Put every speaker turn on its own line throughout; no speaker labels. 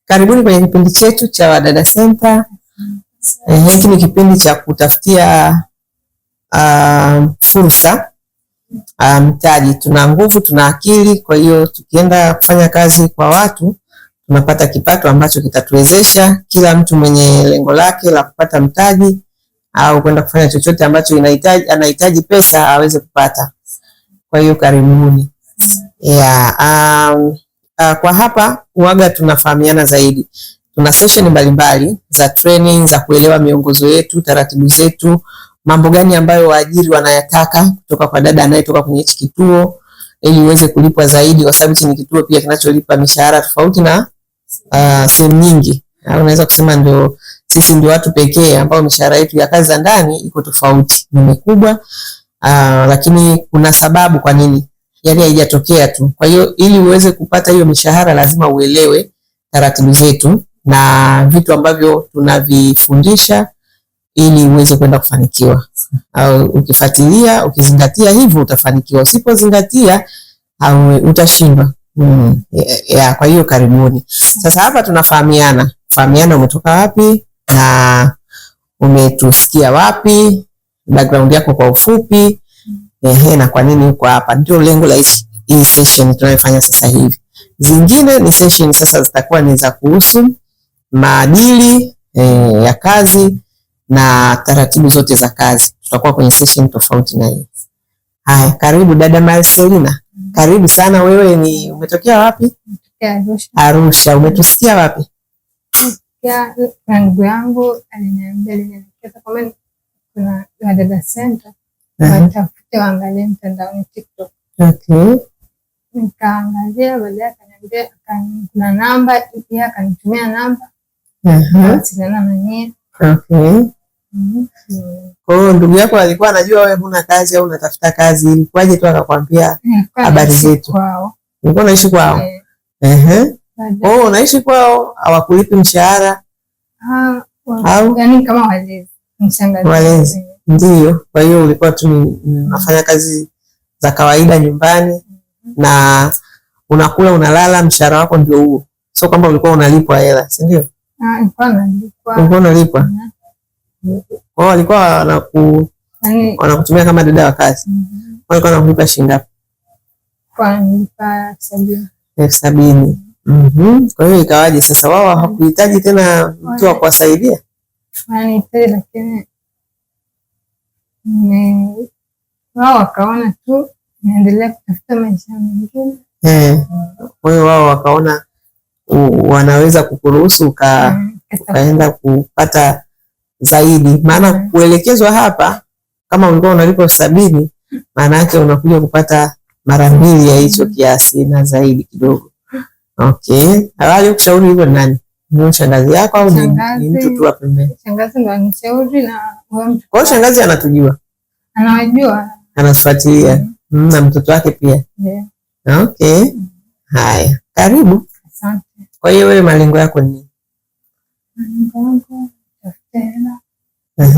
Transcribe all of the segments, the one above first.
Karibuni kwenye kipindi chetu cha Wadada Center. Hiki ni kipindi cha kutafutia fursa mtaji. Tuna nguvu, tuna akili, kwa hiyo tukienda kufanya kazi kwa watu tunapata kipato ambacho kitatuwezesha kila mtu mwenye lengo lake la kupata mtaji au kwenda kufanya chochote ambacho anahitaji pesa aweze kupata. Kwa hiyo karibuni. Kwa hapa uwaga tunafahamiana zaidi. Tuna session mbalimbali za training za kuelewa miongozo yetu, taratibu zetu, mambo gani ambayo waajiri wanayataka kutoka kwa dada anayetoka kwenye hichi kituo ili uweze kulipwa zaidi, kwa sababu ni kituo pia kinacholipa mishahara tofauti na sehemu nyingi. Unaweza kusema sisi ndio watu pekee ambao mishahara yetu ya kazi za ndani iko tofauti, ni mikubwa, lakini kuna sababu kwa nini. Yaani haijatokea tu. Kwa hiyo ili uweze kupata hiyo mishahara lazima uelewe taratibu zetu na vitu ambavyo tunavifundisha ili uweze kwenda kufanikiwa. Au ukifuatilia, ukizingatia hivyo utafanikiwa. Usipozingatia utashindwa. Kwa hiyo karibuni. Sasa hapa tunafahamiana. Fahamiana umetoka wapi na umetusikia wapi, background yako kwa ufupi. Na kwa nini uko hapa? Ndio lengo la hii session tunayofanya sasa hivi. Zingine ni session sasa zitakuwa ni za kuhusu maadili ya kazi na taratibu zote za kazi. Tutakuwa kwenye session tofauti na hii. Haya, karibu dada Marcelina. Karibu sana. Wewe umetokea wapi?
Arusha.
Arusha. Umetusikia wapi?
Ndugu yangu aliniambia kuna Wadada Center. Watafute waangalie mtandaoni TikTok.
Okay.
Nikaangalia, baadaye akaniambia kuna namba, pia akanitumia namba. Wasiliana na yeye.
Okay. Kwa hiyo ndugu yako alikuwa anajua wewe huna kazi au unatafuta kazi, ilikuwaje tu akakwambia habari zetu? Ulikuwa unaishi kwao? Unaishi kwao, hawakulipi mshahara?
Yaani kama walezi.
Walezi. Ndio, kwa hiyo ulikuwa tu unafanya kazi za kawaida nyumbani na unakula unalala, mshahara wako ndio huo. Sio kwamba ulikuwa unalipwa hela, si ndio? Ulikuwa unalipwa. Wao walikuwa wanakutumia kama dada wa kazi. Walikuwa wanakulipa shilingi ngapi?
Kwa nilipa
70,000. Kwa hiyo ikawaje sasa wao hawakuhitaji tena mtu wa kuwasaidia?
Lakini wao wakaona tu naendelea kutafuta maisha mengine.
Kwa hiyo wao wakaona wanaweza kukuruhusu ukaenda kupata zaidi, maana kuelekezwa hapa kama ulikuwa unalipa 70,000 maana yake unakuja kupata mara 2 ya hicho kiasi na zaidi kidogo. Okay. Awali kushauri hivyo nani? Ni shangazi yako au ni mtu tu wa pembeni?
Shangazi ndo anishauri na
mtu. Kwa shangazi anatujua?
Anawajua.
Anatufuatilia. Na mtoto wake pia?
Ndio.
Okay. Haya. Karibu.
Asante.
Kwa hiyo wewe malengo yako ni nini?
Malengo yangu kutafuta hela.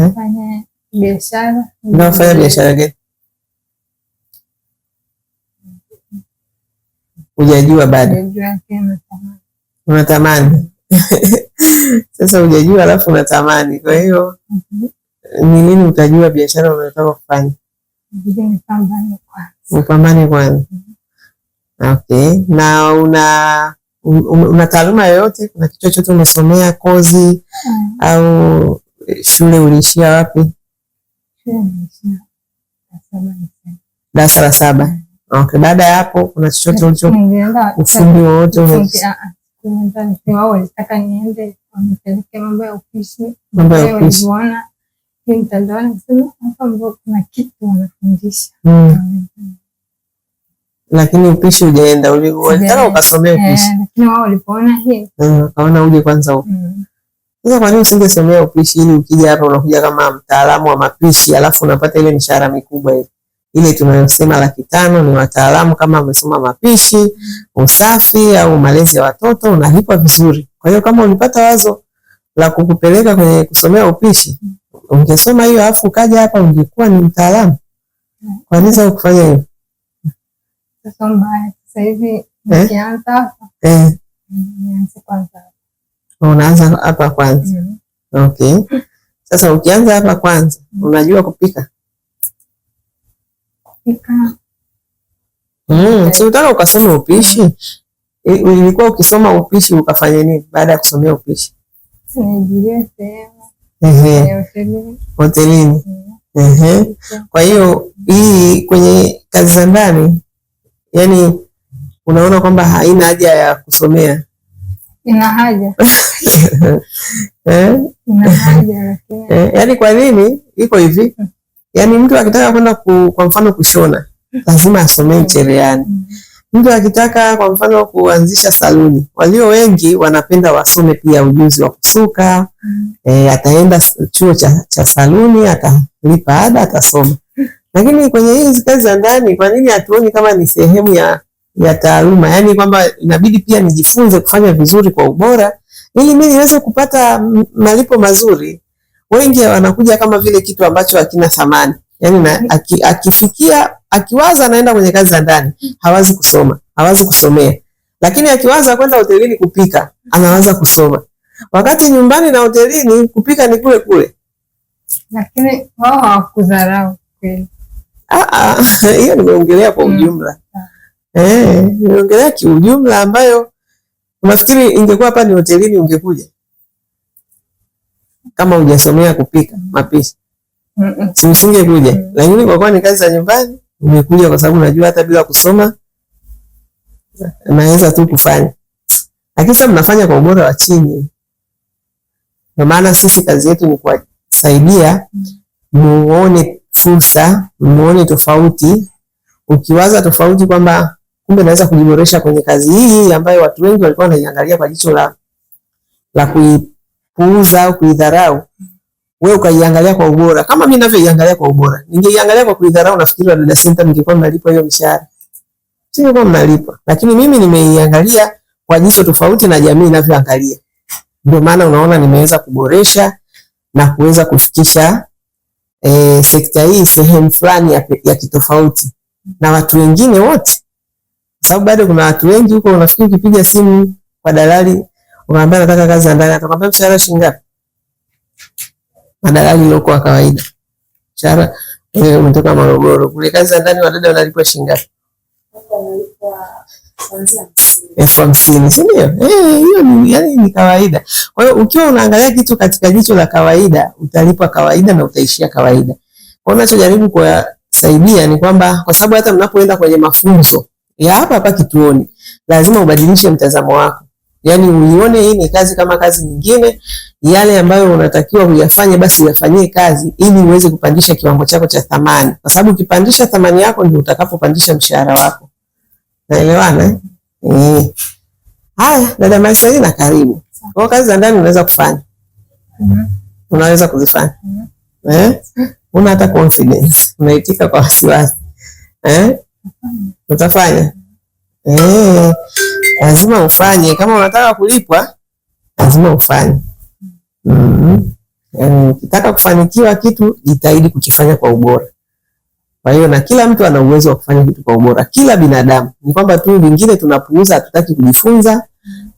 Kufanya biashara.
Unafanya biashara gani? Hujajua bado?
Hujajua tena.
Unatamani. Sasa hujajua alafu unatamani. Kwa hiyo ni nini utajua biashara unayotaka kufanya? Upambane kwanza. Okay. Na una taaluma yoyote? Kuna kitu chochote umesomea, kozi au shule uliishia wapi? Darasa la 7. Okay. Baada ya hapo kuna chochote ufundi wowote
wao walitaka niende wanipeleke mambo ya upishi.
Mambo ya upishi.
Waliona hii mtandaoni kusema hapa kuna kitu wanafundisha.
Lakini upishi hujaenda, ulitaka ukasomea upishi.
Lakini wao walipoona hii.
Kaona uje kwanza huko. Sasa kwa nini usingesomea upishi ili ukija hapa unakuja kama mtaalamu wa mapishi alafu unapata ile mishahara mikubwa ile? Ile tunayosema 500,000 ni wataalamu kama wamesoma mapishi, usafi au malezi ya watoto, unalipwa vizuri. Kwa hiyo kama ulipata wazo la kukupeleka kwenye kusomea upishi, ungesoma hiyo alafu ukaja hapa ungekuwa ni mtaalamu. Kwa nini sasa ukufanya hivyo?
Sasa hivi nikianza hapa. Nianze kwanza.
Unaanza hapa kwanza. Okay. Sasa ukianza hapa kwanza, unajua kupika? Si utaka ukasoma upishi? Ilikuwa ukisoma upishi ukafanya nini baada ya kusomea upishi? Hotelini. Kwa hiyo hii kwenye kazi za ndani, yani unaona kwamba haina haja ya kusomea?
Ina haja. Ina haja.
Yani kwa nini? Iko hivi, yani mtu akitaka kwenda kwa mfano kushona lazima asomee cherehani. Mtu akitaka kwa mfano kuanzisha saluni, walio wengi wanapenda wasome pia ujuzi wa kusuka. Ataenda chuo cha saluni, atalipa ada, atasoma. Lakini kwenye hizi kazi za ndani, kwa nini hatuoni kama ni sehemu ya taaluma? Yani kwamba inabidi pia nijifunze kufanya vizuri kwa ubora ili mimi niweze kupata malipo mazuri. Wengi wanakuja kama vile kitu ambacho hakina thamani. Yani akiwaza anaenda kwenye kazi za ndani, hawazi kusoma, hawazi kusomea. Lakini akiwaza kwenda hotelini kupika, anawaza kusoma. Wakati nyumbani na hotelini kupika ni kule kule.
Lakini wao hawakudharau kweli.
Hiyo nimeongelea kwa ujumla. Nimeongelea kiujumla ambayo unafikiri ingekuwa hapa ni hotelini ungekuja? Kama hujasomea kupika mapishi. Si usingekuja. Lakini kwa kuwa ni kazi za nyumbani, umekuja kwa sababu unajua hata bila kusoma naweza tu kufanya. Lakini sasa mnafanya kwa ubora wa chini. Kwa maana sisi kazi yetu ni kuwasaidia muone fursa, muone tofauti. Ukiwaza tofauti kwamba kumbe naweza kujiboresha kwenye kazi hii ambayo watu wengi walikuwa wanaiangalia kwa jicho la kuipuuza au kuidharau, wewe ukaiangalia kwa ubora. Kama mimi ninavyoiangalia kwa ubora, ningeiangalia kwa kuidharau, nafikiri Wadada Center mngekuwa mnalipa hiyo mishahara. Singekuwa mnalipa. Lakini mimi nimeiangalia kwa jicho tofauti na jamii inavyoangalia. Ndio maana unaona nimeweza kuboresha na kuweza kufikisha sekta hii sehemu fulani ya kitofauti na watu wengine wote. Sababu bado kuna watu wengi huko, unafikiri ukipiga simu kwa dalali unaambia nataka kazi za ndani, atakwambia mshahara shilingi ngapi? Madalali loko wa kawaida. Mshahara umetoka Morogoro, kule kazi za ndani wadada wanalipwa shilingi ngapi? Kuanzia 50,000, si ndio? Hiyo ni yani ni kawaida. Kwa hiyo ukiwa unaangalia kitu katika jicho la kawaida, utalipwa kawaida na utaishia kawaida. Kwa hiyo ninachojaribu kuwasaidia ni kwamba kwa sababu hata mnapoenda kwenye mafunzo ya hapa kituoni, lazima ubadilishe mtazamo wako. Yani uione hii ni kazi kama kazi nyingine, yale ambayo unatakiwa kuyafanye basi uyafanyie kazi ili uweze kupandisha kiwango chako cha thamani. Kwa sababu ukipandisha thamani yako ndio utakapopandisha mshahara wako. Naelewana? Haya, dada Marcelina karibu. Kwa kazi za ndani unaweza kufanya. Unaweza kuzifanya. Una hata confidence. Unaitika kwa wasiwasi. Utafanya. Lazima ufanye. Kama unataka kulipwa, lazima ufanye. Ukitaka kufanikiwa kitu, jitahidi kukifanya kwa ubora. Kwa hiyo na kila mtu ana uwezo wa kufanya kitu kwa ubora. Kila binadamu. Ni kwamba tu vingine tunapuuza, hatutaki kujifunza.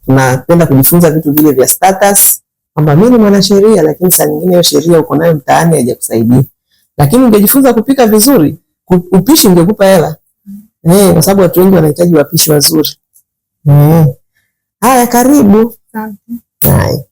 Tunapenda kujifunza vitu vile vya status. Kwamba mimi ni mwanasheria, lakini saa nyingine hiyo sheria uko nayo mtaani haijakusaidia. Lakini ungejifunza kupika vizuri, upishi ungekupa hela. Kwa sababu watu wengi wanahitaji wapishi wazuri. Haya, karibu.
Asante.
Hai.